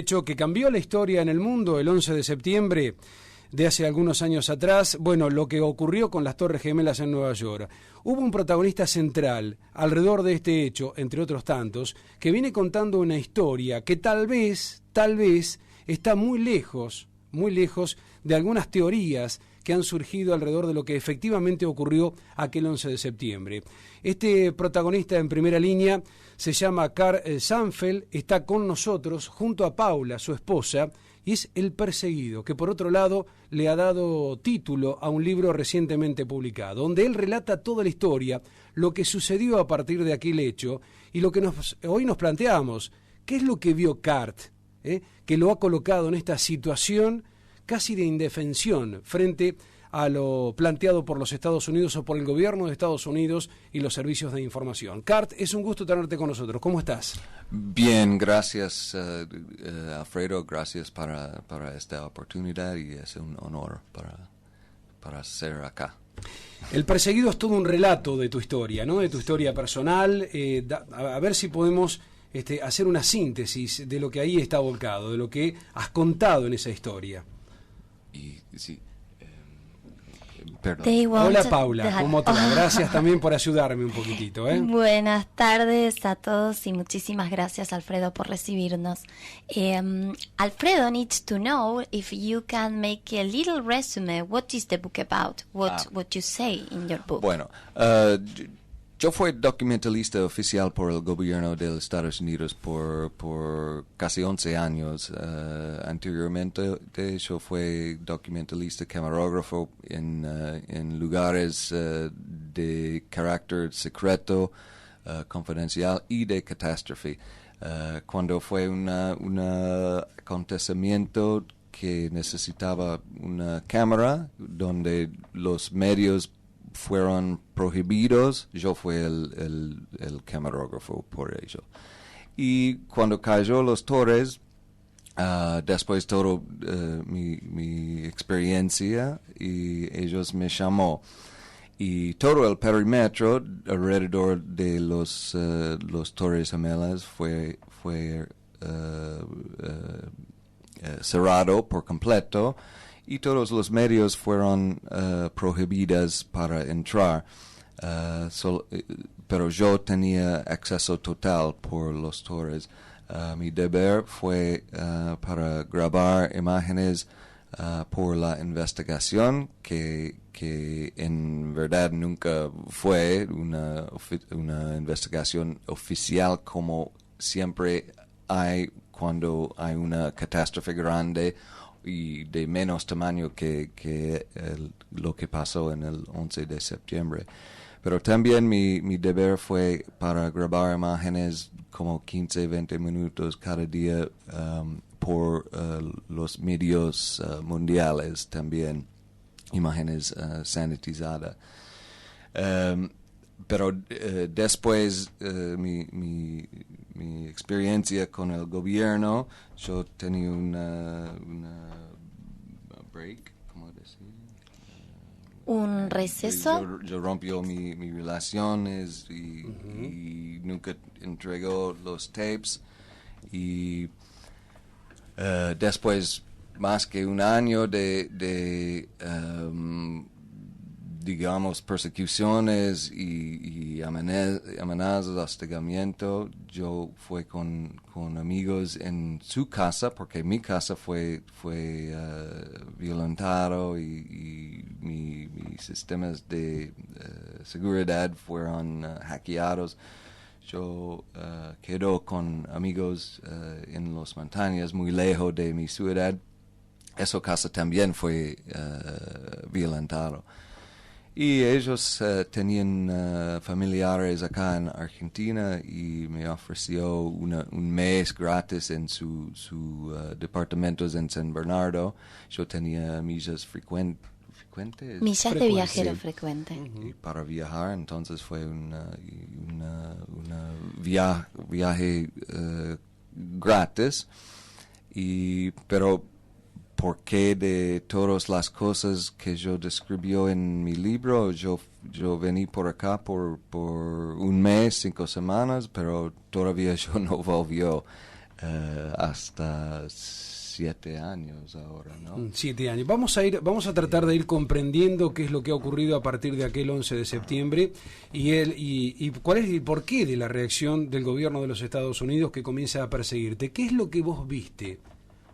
hecho que cambió la historia en el mundo el 11 de septiembre de hace algunos años atrás, bueno, lo que ocurrió con las Torres Gemelas en Nueva York. Hubo un protagonista central alrededor de este hecho, entre otros tantos, que viene contando una historia que tal vez, está muy lejos de algunas teorías que han surgido alrededor de lo que efectivamente ocurrió aquel 11 de septiembre. Este protagonista en primera línea se llama Carl Sanfeld, está con nosotros junto a Paula, su esposa, y es El Perseguido, que por otro lado le ha dado título a un libro recientemente publicado, donde él relata toda la historia, lo que sucedió a partir de aquel hecho, y lo que hoy nos planteamos, ¿qué es lo que vio Carl, que lo ha colocado en esta situación casi de indefensión frente a lo planteado por los Estados Unidos o por el gobierno de Estados Unidos y los servicios de información? Cart, es un gusto tenerte con nosotros. ¿Cómo estás? Bien, gracias Alfredo, gracias para esta oportunidad y es un honor para ser acá. El Perseguido es todo un relato de tu historia, ¿no? De tu historia personal. A ver si podemos hacer una síntesis de lo que ahí está volcado, de lo que has contado en esa historia. Y sí. Hola Paula, ¿cómo te va? Gracias también por ayudarme un poquitito. Buenas tardes a todos y muchísimas gracias Alfredo por recibirnos. Alfredo needs to know if you can make a little resume. What is the book about? What you say in your book? Bueno, yo fui documentalista oficial por el gobierno de los Estados Unidos por casi 11 años. Anteriormente yo fui documentalista camarógrafo en lugares de carácter secreto, confidencial y de catástrofe. Cuando fue un acontecimiento que necesitaba una cámara donde los medios fueron prohibidos, yo fui el camarógrafo por ello. Y cuando cayó las torres, después todo mi experiencia, y ellos me llamó. Y todo el perímetro alrededor de los Torres Gemelas fue cerrado por completo, y todos los medios fueron prohibidos para entrar, pero yo tenía acceso total por los torres. Mi deber fue para grabar imágenes por la investigación, que en verdad nunca fue una investigación oficial como siempre hay cuando hay una catástrofe grande y de menos tamaño que lo que pasó en el 11 de septiembre. Pero también mi deber fue para grabar imágenes como 15-20 minutos cada día por los medios mundiales también, imágenes sanitizadas. Pero después mi experiencia con el gobierno, yo tenía una break, ¿cómo decir? ¿Un receso? Yo rompió mi relaciones y nunca entregó los tapes, y después más que un año de digamos, persecuciones y amenazas, hostigamiento, yo fui con amigos en su casa, porque mi casa fue violentado y mis sistemas de seguridad fueron hackeados. Yo quedo con amigos en las montañas, muy lejos de mi ciudad. Esa casa también fue violentado. Y ellos tenían familiares acá en Argentina, y me ofreció un mes gratis en su departamentos en San Bernardo. Yo tenía millas frecuentes. Millas de viajero frecuente. Y para viajar, entonces fue un viaje gratis. Pero ¿por qué de todas las cosas que yo describió en mi libro, yo vení por acá por un mes, 5 semanas, pero todavía yo no volvió. hasta 7 años ahora, ¿no? 7 años. Vamos a tratar de ir comprendiendo qué es lo que ha ocurrido a partir de aquel 11 de septiembre y cuál es el porqué de la reacción del gobierno de los Estados Unidos que comienza a perseguirte. ¿Qué es lo que vos viste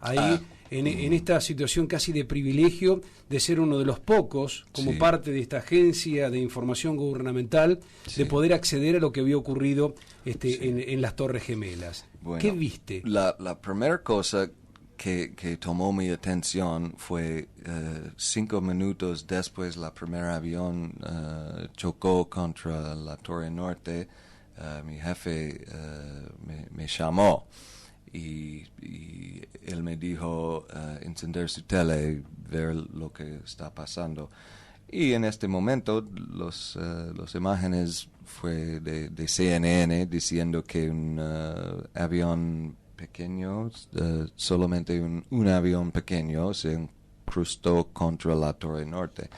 ahí en esta situación casi de privilegio de ser uno de los pocos, como parte de esta agencia de información gubernamental, de poder acceder a lo que había ocurrido en las Torres Gemelas? Bueno, ¿qué viste? La primera cosa que tomó mi atención fue 5 minutos después el primer avión chocó contra la Torre Norte. Mi jefe me llamó y él me dijo encender su tele, ver lo que está pasando. Y en este momento las imágenes fue de CNN diciendo que un avión pequeño, solamente un avión pequeño se incrustó contra la Torre Norte.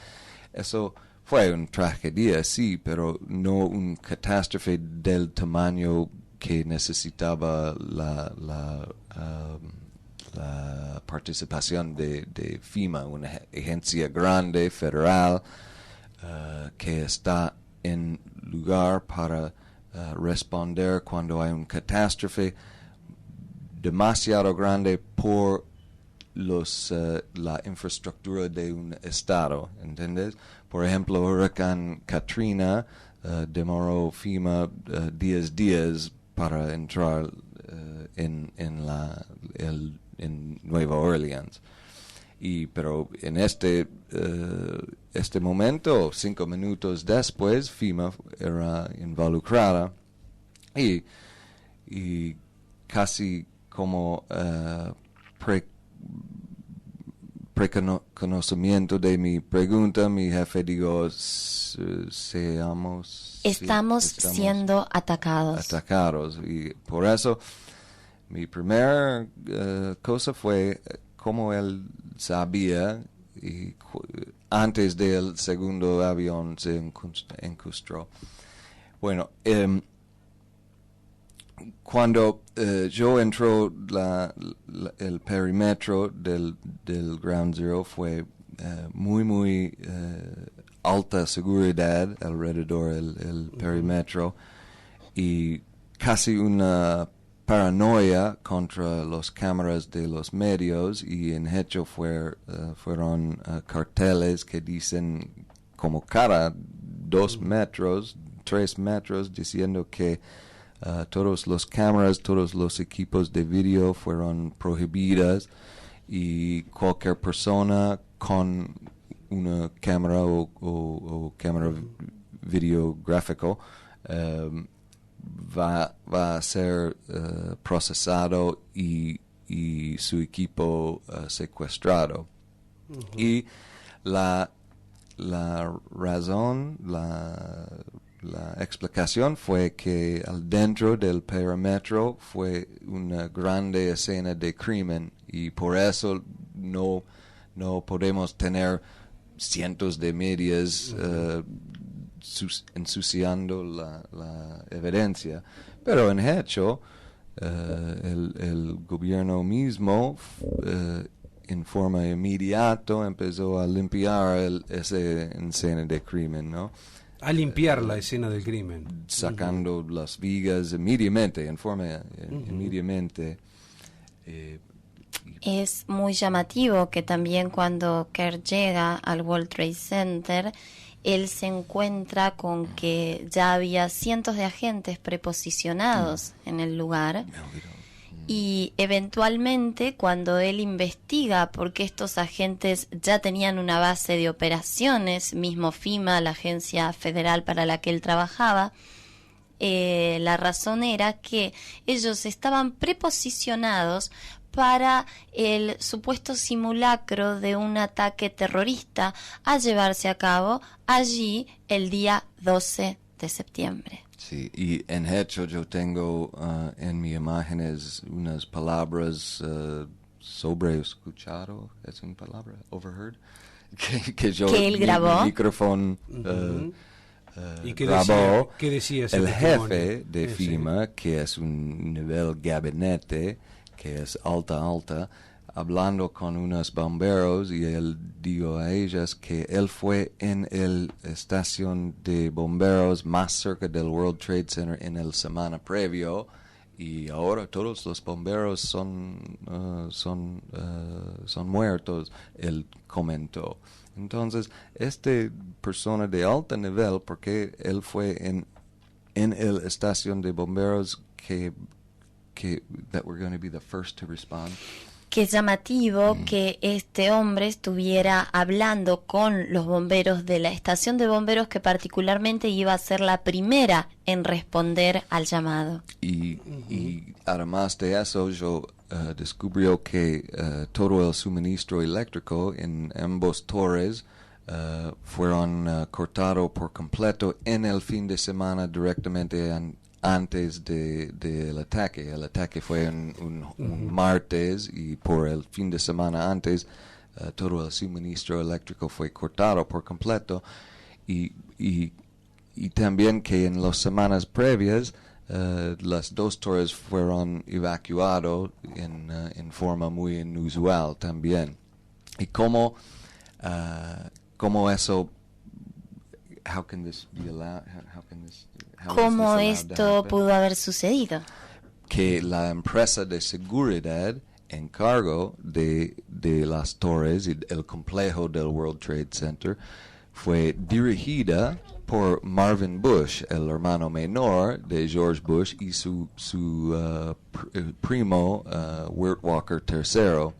Eso fue una tragedia, sí, pero no una catástrofe del tamaño que necesitaba la participación de FEMA, una agencia grande, federal, que está en lugar para responder cuando hay una catástrofe demasiado grande por la infraestructura de un estado, ¿entiendes? Por ejemplo, huracán Katrina demoró FEMA 10 días para entrar en Nueva Orleans. Pero en este momento, 5 minutos después, FEMA era involucrada y casi como preconocimiento de mi pregunta, mi jefe dijo, estamos siendo atacados. Y por eso mi primera cosa fue cómo él sabía y antes del segundo avión se incrustó. Bueno, cuando yo entró el perímetro del Ground Zero fue muy alta seguridad alrededor del perímetro y casi una paranoia contra las cámaras de los medios, y en hecho fueron carteles que dicen como cada 2 metros, 3 metros, diciendo que todas las cámaras, todos los equipos de video fueron prohibidas y cualquier persona con una cámara o cámara videográfico va a ser procesado y su equipo secuestrado. Y la razón, la explicación fue que al dentro del perímetro fue una grande escena de crimen y por eso no podemos tener cientos de medias ensuciando la evidencia. Pero en hecho, el gobierno mismo en forma inmediata empezó a limpiar esa escena de crimen, ¿no? A limpiar la escena del crimen. Sacando las vigas inmediatamente, inmediatamente. Es muy llamativo que también cuando Kerr llega al World Trade Center, él se encuentra con que ya había cientos de agentes preposicionados en el lugar. Y eventualmente, cuando él investiga por qué estos agentes ya tenían una base de operaciones, mismo FEMA, la agencia federal para la que él trabajaba, la razón era que ellos estaban preposicionados para el supuesto simulacro de un ataque terrorista a llevarse a cabo allí el día 12 de septiembre. Sí, y en hecho yo tengo en mis imágenes unas palabras sobre escuchado, ¿es una palabra? Overheard, que él grabó. Mi micrófono ¿Y qué grabó decía ese el testimonio? jefe de FEMA, que es un nivel gabinete, que es alta, hablando con unos bomberos, y él dijo a ellas que él fue en la estación de bomberos más cerca del World Trade Center en la semana previo, y ahora todos los bomberos son muertos, él comentó. Entonces, esta persona de alto nivel, porque él fue en la estación de bomberos que that we're going to be the first to respond. Qué es llamativo que este hombre estuviera hablando con los bomberos de la estación de bomberos, que particularmente iba a ser la primera en responder al llamado. Y además de eso, yo descubrió que todo el suministro eléctrico en ambos torres fueron cortados por completo en el fin de semana directamente antes del ataque. El ataque fue un martes, y por el fin de semana antes todo el suministro eléctrico fue cortado por completo, y también que en las semanas previas las dos torres fueron evacuadas en forma muy inusual también. Y cómo eso, how can this be allowed? How can this? ¿Cómo esto pudo haber sucedido? Que la empresa de seguridad en cargo de las torres y el complejo del World Trade Center fue dirigida por Marvin Bush, el hermano menor de George Bush, y su primo Wirt Walker III.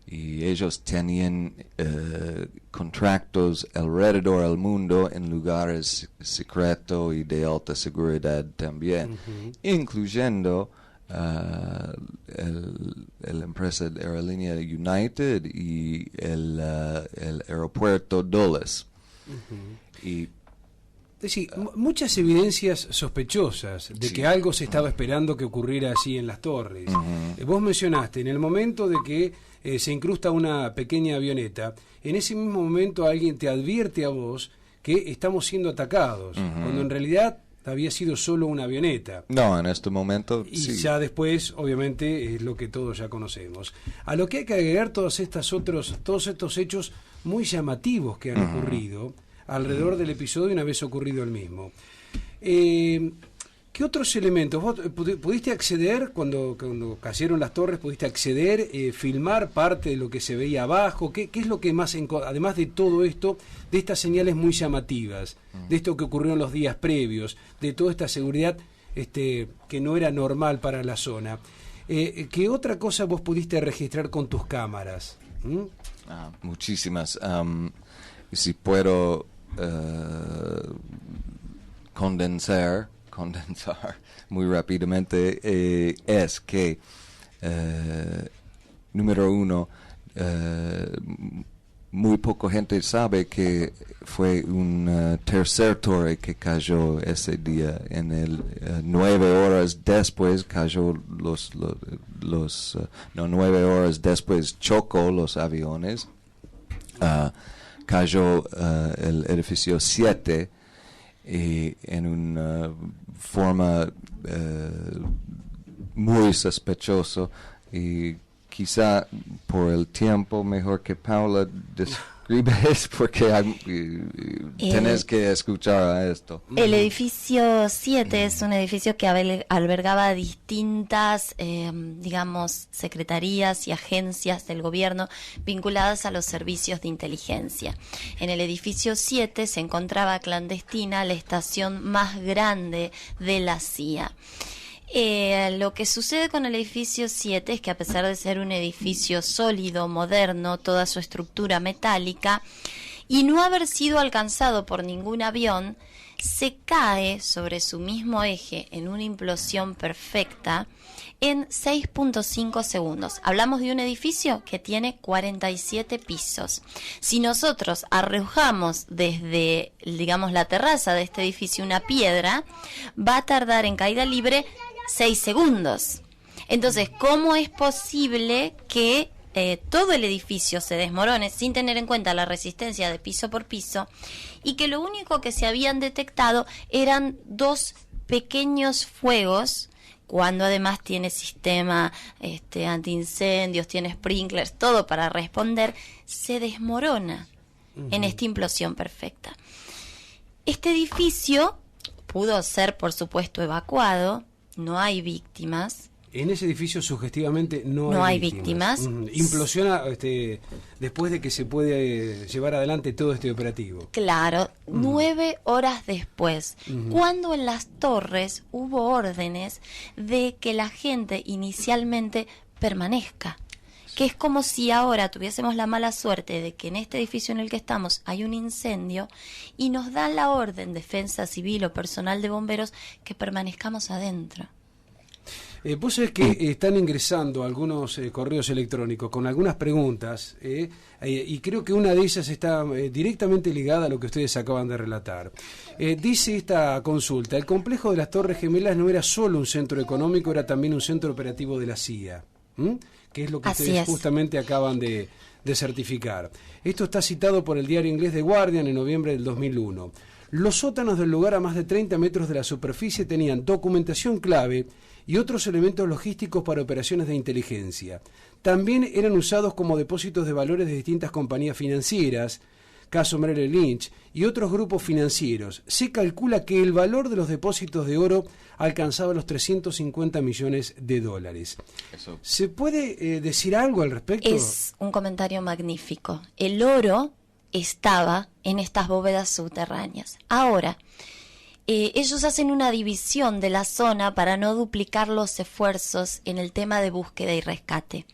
Y ellos tenían contratos alrededor del mundo en lugares secretos y de alta seguridad también, incluyendo la empresa de aerolínea United y el aeropuerto Dulles. Y es decir, muchas evidencias sospechosas de que algo se estaba esperando que ocurriera así en las torres. Vos mencionaste, en el momento de que se incrusta una pequeña avioneta, en ese mismo momento alguien te advierte a vos que estamos siendo atacados, cuando en realidad había sido solo una avioneta. No, en este momento y sí. Ya después, obviamente, es lo que todos ya conocemos. A lo que hay que agregar todos estos hechos muy llamativos que han ocurrido alrededor del episodio una vez ocurrido el mismo. ¿Qué otros elementos? ¿Vos pudiste acceder cuando cayeron las torres? ¿Pudiste acceder, filmar parte de lo que se veía abajo? ¿Qué es lo que más, además de todo esto, de estas señales muy llamativas, de esto que ocurrió en los días previos, de toda esta seguridad que no era normal para la zona? ¿Qué otra cosa vos pudiste registrar con tus cámaras? Muchísimas. Si puedo condensar muy rápidamente, es que número uno, muy poca gente sabe que fue un tercer torre que cayó ese día. En el 9 horas después cayó 9 horas después chocó los aviones. Cayó el edificio 7 y en una forma muy sospechosa, y quizá por el tiempo mejor que Paula describes, porque tenés que escuchar a esto. El edificio 7 es un edificio que albergaba distintas, digamos, secretarías y agencias del gobierno vinculadas a los servicios de inteligencia. En el edificio 7 se encontraba clandestina la estación más grande de la CIA. Lo que sucede con el edificio 7 es que, a pesar de ser un edificio sólido, moderno, toda su estructura metálica, y no haber sido alcanzado por ningún avión, se cae sobre su mismo eje en una implosión perfecta en 6.5 segundos. Hablamos de un edificio que tiene 47 pisos. Si nosotros arrojamos desde, digamos, la terraza de este edificio una piedra, va a tardar en caída libre 6 segundos. Entonces, ¿cómo es posible que todo el edificio se desmorone sin tener en cuenta la resistencia de piso por piso, y que lo único que se habían detectado eran 2 pequeños fuegos, cuando además tiene sistema antiincendios, tiene sprinklers, todo para responder, se desmorona en esta implosión perfecta. Este edificio pudo ser, por supuesto, evacuado, no hay víctimas. En ese edificio sugestivamente no hay víctimas. Implosiona después de que se puede llevar adelante todo este operativo. Claro, 9 horas después, cuando en las torres hubo órdenes de que la gente inicialmente permanezca. Que es como si ahora tuviésemos la mala suerte de que en este edificio en el que estamos hay un incendio y nos dan la orden, defensa civil o personal de bomberos, que permanezcamos adentro. Vos sabés que están ingresando algunos correos electrónicos con algunas preguntas y creo que una de ellas está directamente ligada a lo que ustedes acaban de relatar. Dice esta consulta: el complejo de las Torres Gemelas no era solo un centro económico, era también un centro operativo de la CIA, que es lo que ustedes justamente acaban de certificar. Esto está citado por el diario inglés The Guardian en noviembre del 2001. Los sótanos del lugar, a más de 30 metros de la superficie, tenían documentación clave y otros elementos logísticos para operaciones de inteligencia. También eran usados como depósitos de valores de distintas compañías financieras, caso Merrill Lynch, y otros grupos financieros. Se calcula que el valor de los depósitos de oro alcanzaba los $350 millones. Eso. ¿Se puede decir algo al respecto? Es un comentario magnífico. El oro estaba en estas bóvedas subterráneas. Ahora, ellos hacen una división de la zona para no duplicar los esfuerzos en el tema de búsqueda y rescate.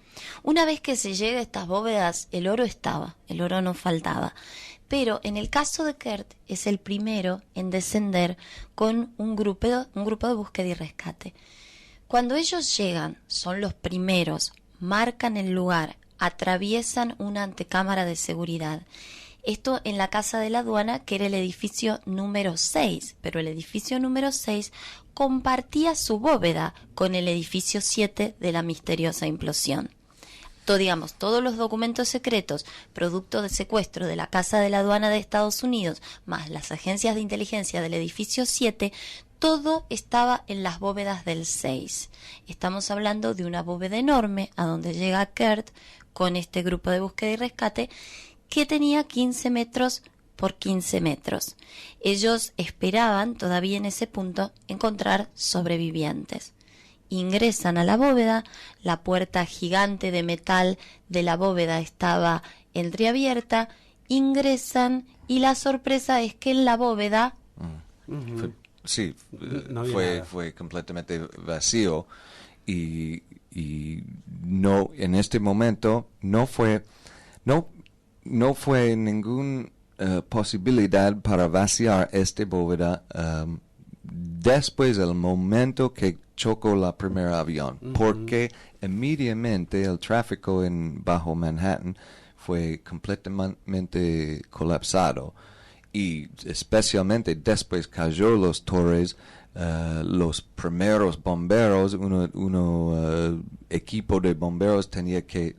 Una vez que se llega a estas bóvedas, el oro estaba, el oro no faltaba. Pero en el caso de Kurt es el primero en descender con un grupo de búsqueda y rescate. Cuando ellos llegan, son los primeros, marcan el lugar, atraviesan una antecámara de seguridad. Esto en la casa de la aduana, que era el edificio número 6, pero el edificio número 6 compartía su bóveda con el edificio 7 de la misteriosa implosión. Todos los documentos secretos, producto de secuestro de la casa de la aduana de Estados Unidos, más las agencias de inteligencia del edificio 7, todo estaba en las bóvedas del 6. Estamos hablando de una bóveda enorme a donde llega Kurt con este grupo de búsqueda y rescate, que tenía 15 metros por 15 metros. Ellos esperaban, todavía en ese punto, encontrar sobrevivientes. Ingresan a la bóveda, la puerta gigante de metal de la bóveda estaba entreabierta, ingresan y la sorpresa es que en la bóveda... Fue completamente vacío y no, en este momento no fue ninguna posibilidad para vaciar esta bóveda después del momento que chocó la primera avión, porque inmediatamente el tráfico bajo Manhattan fue completamente colapsado y especialmente después cayó las torres. Los primeros bomberos, un equipo de bomberos tenía que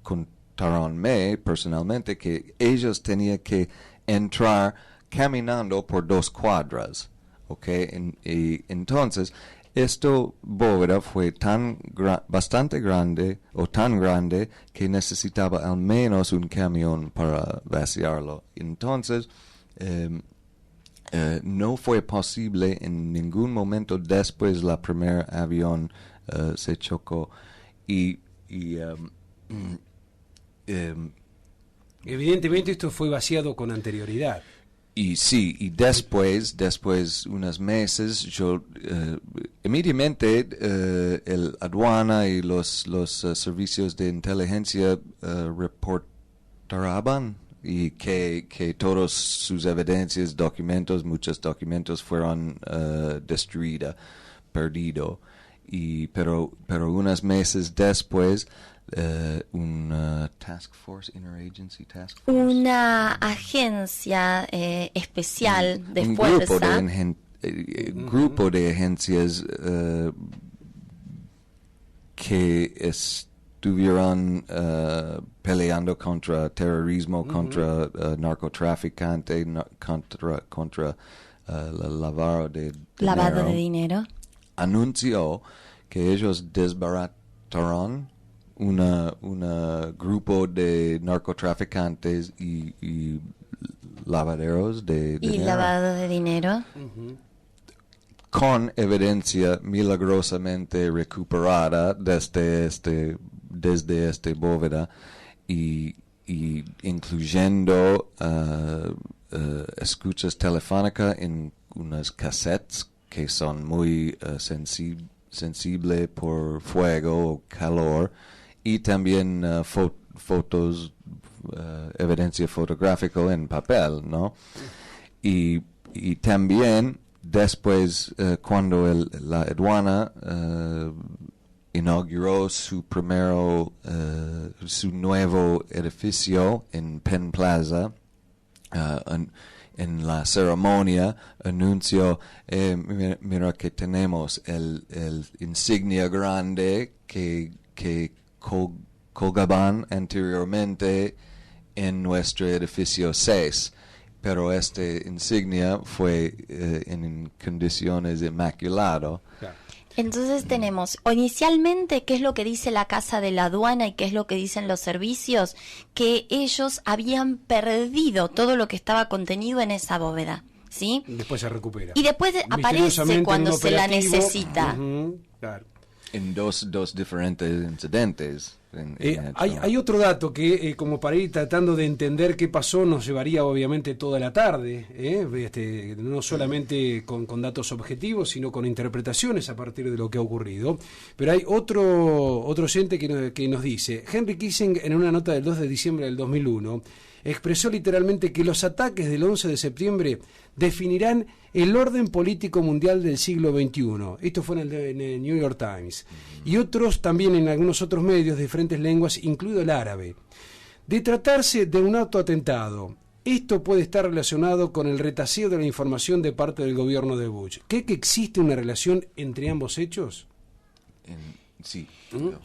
contaronme personalmente que ellos tenían que entrar caminando por 2 cuadras, y entonces esta bóveda fue bastante grande o tan grande que necesitaba al menos un camión para vaciarlo. Entonces no fue posible en ningún momento después la primer avión se chocó evidentemente esto fue vaciado con anterioridad. Y sí, y después unos meses, yo inmediatamente el aduana y los servicios de inteligencia reportaban y que todas sus evidencias, muchos documentos fueron destruidos, perdidos. Pero unos meses después, una una agencia especial de fuerza, grupo de agencias que estuvieron peleando contra terrorismo, contra narcotraficante, contra lavado de dinero, anunció que ellos desbarataron un grupo de narcotraficantes y lavaderos de dinero. Y lavado de dinero. Con evidencia milagrosamente recuperada desde este bóveda y incluyendo escuchas telefónicas en unas cassettes que son muy sensibles por fuego o calor, y también fotos, evidencia fotográfica en papel, ¿no? Y también después, cuando la aduana inauguró su nuevo edificio en Penn Plaza, en la ceremonia anunció, mira que tenemos el insignia grande que colgaban anteriormente en nuestro edificio 6. Pero este insignia fue en condiciones inmaculadas. Entonces tenemos, inicialmente, ¿qué es lo que dice la Casa de la Aduana y qué es lo que dicen los servicios? Que ellos habían perdido todo lo que estaba contenido en esa bóveda, ¿sí? Después se recupera. Y después aparece cuando se la necesita. Claro. En dos diferentes incidentes. Hay otro dato que, como para ir tratando de entender qué pasó, nos llevaría obviamente toda la tarde, no solamente con datos objetivos, sino con interpretaciones a partir de lo que ha ocurrido. Pero hay otro oyente que nos dice: Henry Kissinger, en una nota del 2 de diciembre del 2001, expresó literalmente que los ataques del 11 de septiembre definirán el orden político mundial del siglo XXI. Esto fue en el New York Times. Y otros también en algunos otros medios de diferentes lenguas, incluido el árabe. De tratarse de un autoatentado, esto puede estar relacionado con el retaseo de la información de parte del gobierno de Bush. ¿Cree que existe una relación entre ambos hechos? Sí.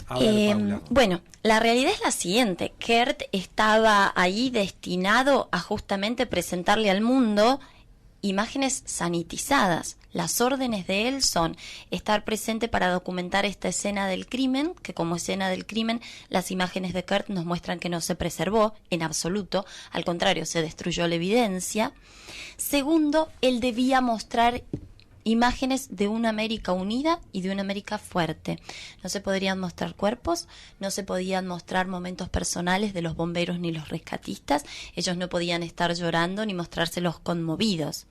Paula. Bueno, la realidad es la siguiente. Kurt estaba ahí destinado a justamente presentarle al mundo imágenes sanitizadas. Las órdenes de él son estar presente para documentar esta escena del crimen, que como escena del crimen las imágenes de Kurt nos muestran que no se preservó en absoluto, al contrario, se destruyó la evidencia. Segundo, él debía mostrar imágenes de una América unida y de una América fuerte. No se podrían mostrar cuerpos, no se podían mostrar momentos personales de los bomberos ni los rescatistas, ellos no podían estar llorando ni mostrárselos conmovidos.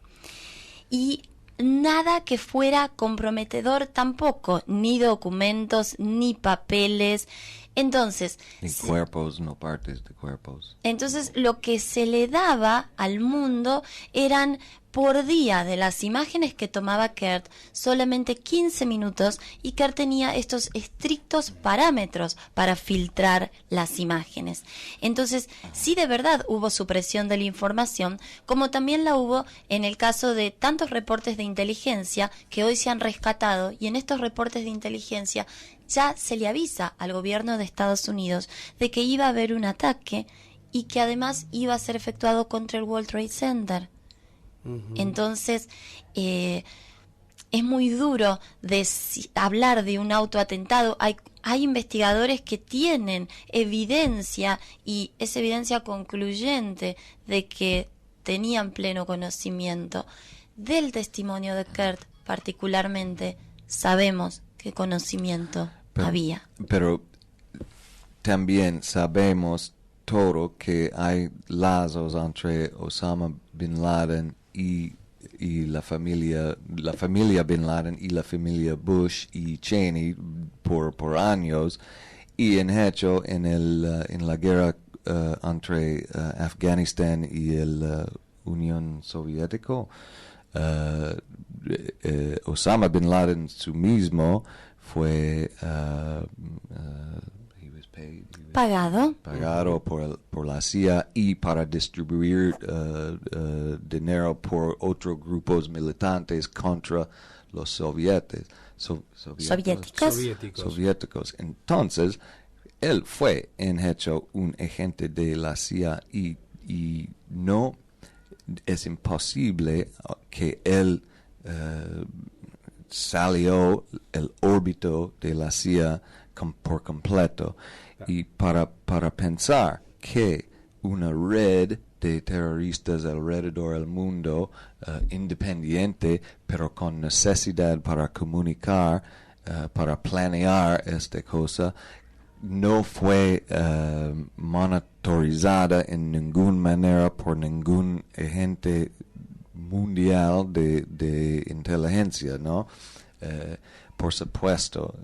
Y nada que fuera comprometedor tampoco, ni documentos, ni papeles. Entonces, ni cuerpos, no partes de cuerpos. Entonces, lo que se le daba al mundo eran por día de las imágenes que tomaba Kurt solamente 15 minutos, y Kurt tenía estos estrictos parámetros para filtrar las imágenes. Entonces, sí, de verdad hubo supresión de la información, como también la hubo en el caso de tantos reportes de inteligencia que hoy se han rescatado, y en estos reportes de inteligencia ya se le avisa al gobierno de Estados Unidos de que iba a haber un ataque y que además iba a ser efectuado contra el World Trade Center. Entonces, es muy duro hablar de un autoatentado. Hay investigadores que tienen evidencia, y es evidencia concluyente de que tenían pleno conocimiento del testimonio de Kurt. Particularmente, sabemos qué conocimiento había. Pero también sabemos todo que hay lazos entre Osama Bin Laden y la familia Bin Laden y la familia Bush y Cheney por años, y en hecho en la guerra entre Afganistán y el Unión Soviética, Osama Bin Laden su mismo fue pagado por la CIA y para distribuir dinero por otros grupos militantes contra los soviéticos. Entonces, él fue en hecho un agente de la CIA y no es imposible que él salió el órbito de la CIA por completo. Y para pensar que una red de terroristas alrededor del mundo, independiente, pero con necesidad para comunicar, para planear esta cosa, no fue monitorizada en ninguna manera por ningún agente mundial de inteligencia, ¿no? Por supuesto,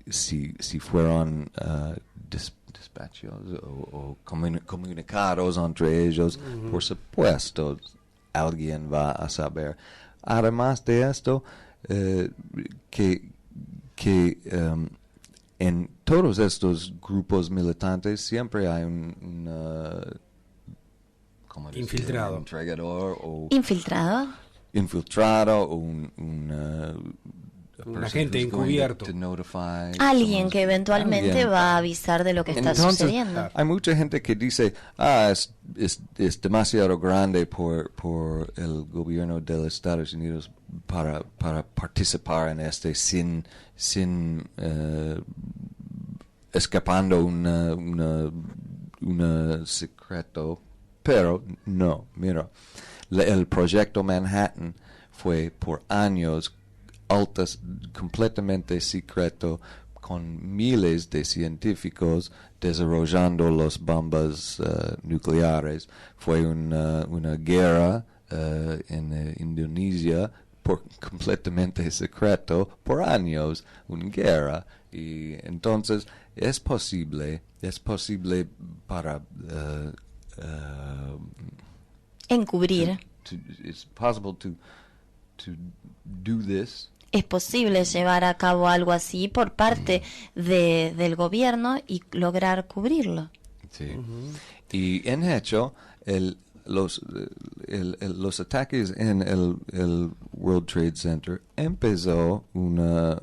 si fueron despachos o comunicados entre ellos, por supuesto, alguien va a saber. Además de esto, que en todos estos grupos militantes siempre hay un infiltrado. Entregador o Infiltrado. o un agente encubierto. Alguien que eventualmente va a avisar de lo que está sucediendo. Hay mucha gente que dice, es demasiado grande por el gobierno de los Estados Unidos para participar en este sin escapando un secreto. Pero no, mira, el proyecto Manhattan fue por años completamente secreto, con miles de científicos desarrollando las bombas nucleares. Fue una guerra en Indonesia completamente secreto por años, una guerra. Y entonces es posible para encubrir. It's possible to do this. Es posible llevar a cabo algo así por parte del gobierno y lograr cubrirlo. Sí. Y en hecho, los ataques en el World Trade Center empezó una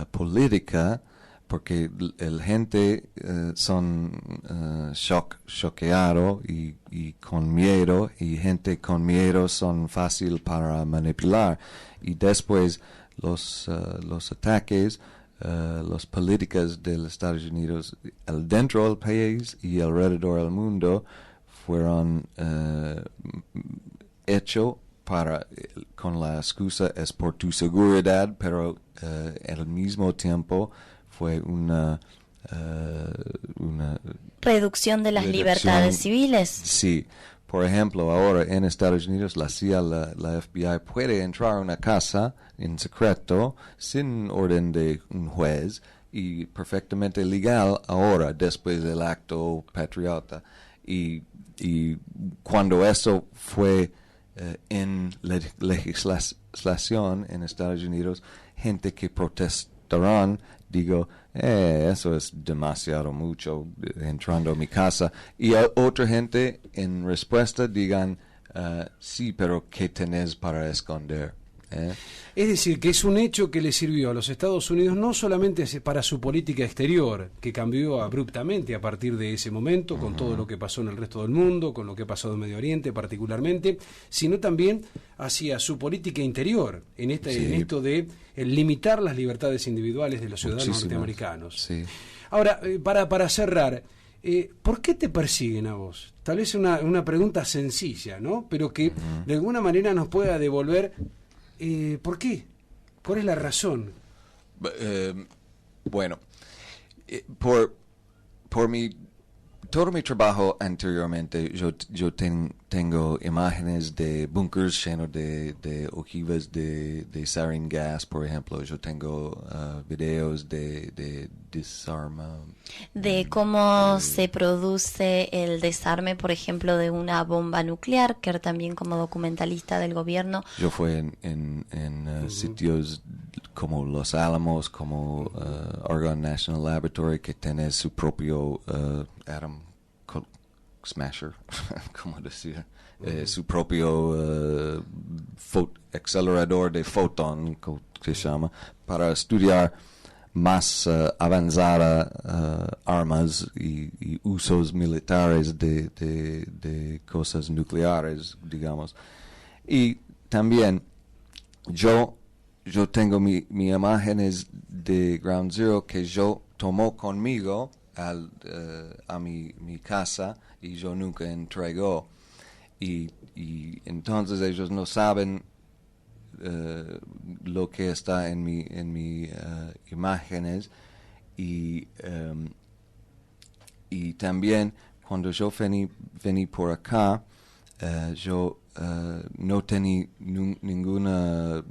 política, porque el gente son choqueado y con miedo, y gente con miedo son fácil para manipular. Y después los ataques, las políticas de los Estados Unidos dentro del país y alrededor del mundo fueron hechos con la excusa es por tu seguridad, pero al mismo tiempo fue una reducción de las libertades civiles. Sí. Por ejemplo, ahora en Estados Unidos la CIA, la FBI puede entrar a una casa en secreto sin orden de un juez y perfectamente legal ahora, después del acto patriota. Y cuando eso fue en legislación en Estados Unidos, gente que protestarán, digo, eso es demasiado mucho entrando a mi casa. Y otra gente en respuesta digan, sí, pero ¿qué tenés para esconder? Es decir, que es un hecho que le sirvió a los Estados Unidos no solamente para su política exterior, que cambió abruptamente a partir de ese momento, con todo lo que pasó en el resto del mundo, con lo que ha pasado en Medio Oriente particularmente, sino también hacia su política interior, en esto de limitar las libertades individuales de los ciudadanos norteamericanos. Sí. Ahora, para cerrar, ¿por qué te persiguen a vos? Tal vez una pregunta sencilla, ¿no? Pero que de alguna manera nos pueda devolver... ¿por qué? ¿Cuál es la razón? Bueno, por todo mi trabajo anteriormente, yo tengo imágenes de búnkers llenos de ojivas de sarin gas, por ejemplo. Yo tengo videos de desarme. De cómo se produce el desarme, por ejemplo, de una bomba nuclear, que también como documentalista del gobierno. Yo fui en sitios como Los Álamos, como Argonne National Laboratory, que tiene su propio atom smasher, como decir, su propio acelerador de fotón, que se llama, para estudiar más avanzada armas y usos militares de cosas nucleares, digamos. Y también yo tengo mi imágenes de Ground Zero que yo tomó conmigo a mi casa y yo nunca entregó. Y entonces ellos no saben lo que está en mi imágenes y también cuando yo vení por acá yo no tenía ningún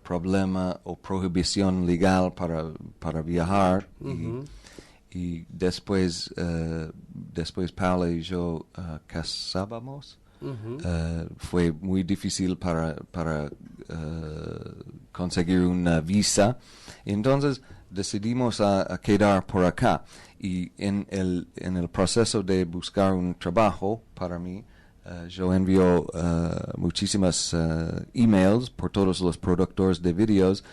problema o prohibición legal para viajar. Uh-huh. Y después Paula y yo casábamos. Uh-huh. Fue muy difícil para conseguir una visa. Entonces decidimos a quedar por acá. Y en el proceso de buscar un trabajo para mí, yo envío muchísimas emails por todos los productores de videos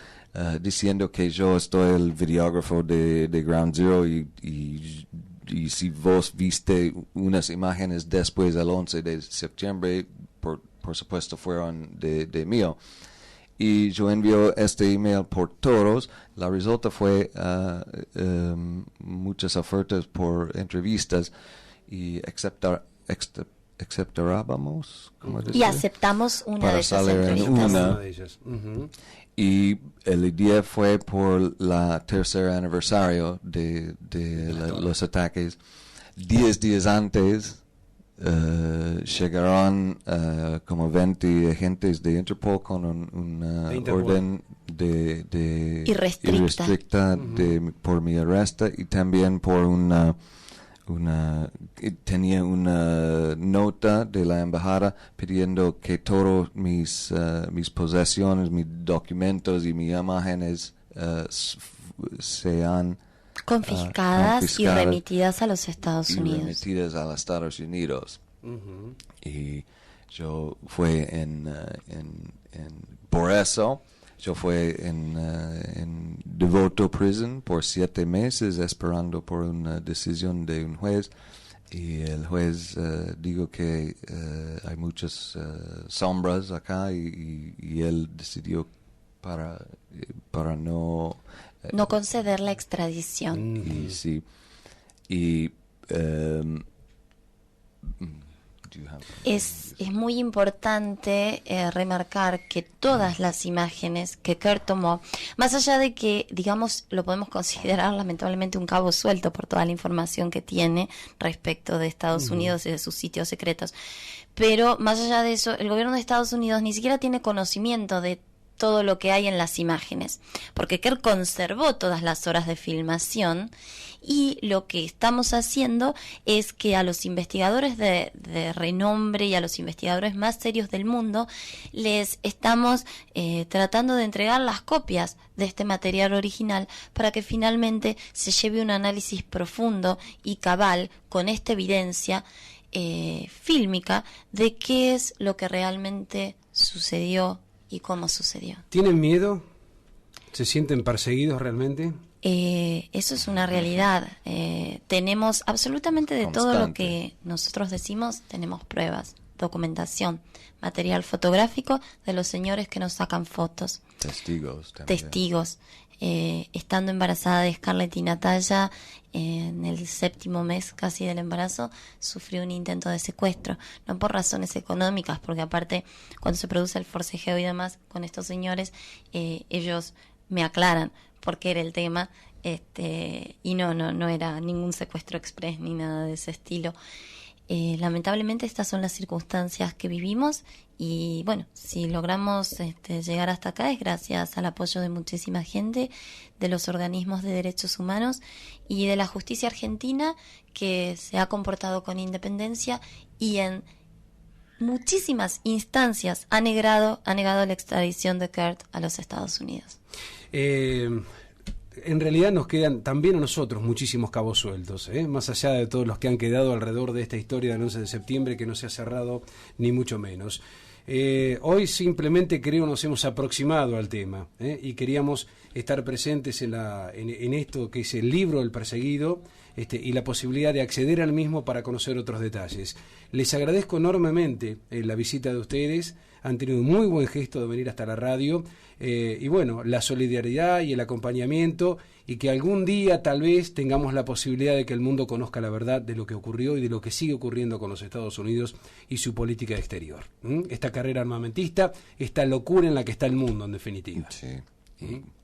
diciendo que yo soy el videógrafo de Ground Zero y si vos viste unas imágenes después del 11 de septiembre, por supuesto fueron de mío. Y yo envío este email por todos. La resulta fue muchas ofertas por entrevistas y aceptábamos, ¿cómo decir? Y aceptamos una Para de esas salir en entrevistas. una. de ellas. Uh-huh. Y el día fue por la tercer aniversario de los ataques. 10 días antes llegaron como 20 agentes de Interpol con una orden de irrestricta por mi arresto y también por tenía una nota de la embajada pidiendo que todos mis posesiones, mis documentos y mis imágenes sean confiscadas y remitidas a los Estados Unidos. Remitidas a los Estados Unidos. Uh-huh. Y yo fue por eso yo fue en Devoto Prison por 7 meses esperando por una decisión de un juez. Y el juez dijo que hay muchas sombras acá y él decidió para no conceder la extradición. y sí y Es muy importante remarcar que todas las imágenes que Kurt tomó, más allá de que, digamos, lo podemos considerar lamentablemente un cabo suelto por toda la información que tiene respecto de Estados Unidos y de sus sitios secretos, pero más allá de eso, el gobierno de Estados Unidos ni siquiera tiene conocimiento de todo lo que hay en las imágenes, porque Kurt conservó todas las horas de filmación y lo que estamos haciendo es que a los investigadores de renombre y a los investigadores más serios del mundo les estamos tratando de entregar las copias de este material original para que finalmente se lleve un análisis profundo y cabal con esta evidencia fílmica de qué es lo que realmente sucedió y cómo sucedió. ¿Tienen miedo? ¿Se sienten perseguidos realmente? Eso es una realidad. Tenemos absolutamente de todo lo que nosotros decimos, tenemos pruebas, documentación, material fotográfico de los señores que nos sacan fotos. Testigos también. Testigos. Estando embarazada de Scarlett y Natalia, en el 7º mes casi del embarazo, sufrió un intento de secuestro, no por razones económicas, porque aparte cuando se produce el forcejeo y demás con estos señores, ellos me aclaran por qué era el tema, y no era ningún secuestro express ni nada de ese estilo. Lamentablemente estas son las circunstancias que vivimos y bueno, si logramos llegar hasta acá es gracias al apoyo de muchísima gente, de los organismos de derechos humanos y de la justicia argentina que se ha comportado con independencia y en muchísimas instancias ha negado la extradición de Kurt a los Estados Unidos. En realidad nos quedan también a nosotros muchísimos cabos sueltos, más allá de todos los que han quedado alrededor de esta historia del 11 de septiembre que no se ha cerrado ni mucho menos. Hoy simplemente creo nos hemos aproximado al tema, y queríamos estar presentes en esto que es el libro El Perseguido, y la posibilidad de acceder al mismo para conocer otros detalles. Les agradezco enormemente la visita de ustedes, han tenido un muy buen gesto de venir hasta la radio, y bueno, la solidaridad y el acompañamiento, y que algún día tal vez tengamos la posibilidad de que el mundo conozca la verdad de lo que ocurrió y de lo que sigue ocurriendo con los Estados Unidos y su política exterior. Esta carrera armamentista, esta locura en la que está el mundo, en definitiva. Sí.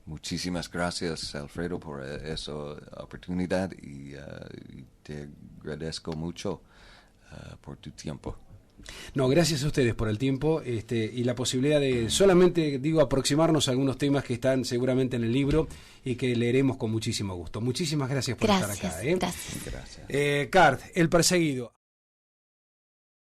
Muchísimas gracias, Alfredo, por esa oportunidad y te agradezco mucho por tu tiempo. No, gracias a ustedes por el tiempo y la posibilidad de solamente, aproximarnos a algunos temas que están seguramente en el libro y que leeremos con muchísimo gusto. Muchísimas gracias por estar acá. Gracias. Cart, El Perseguido.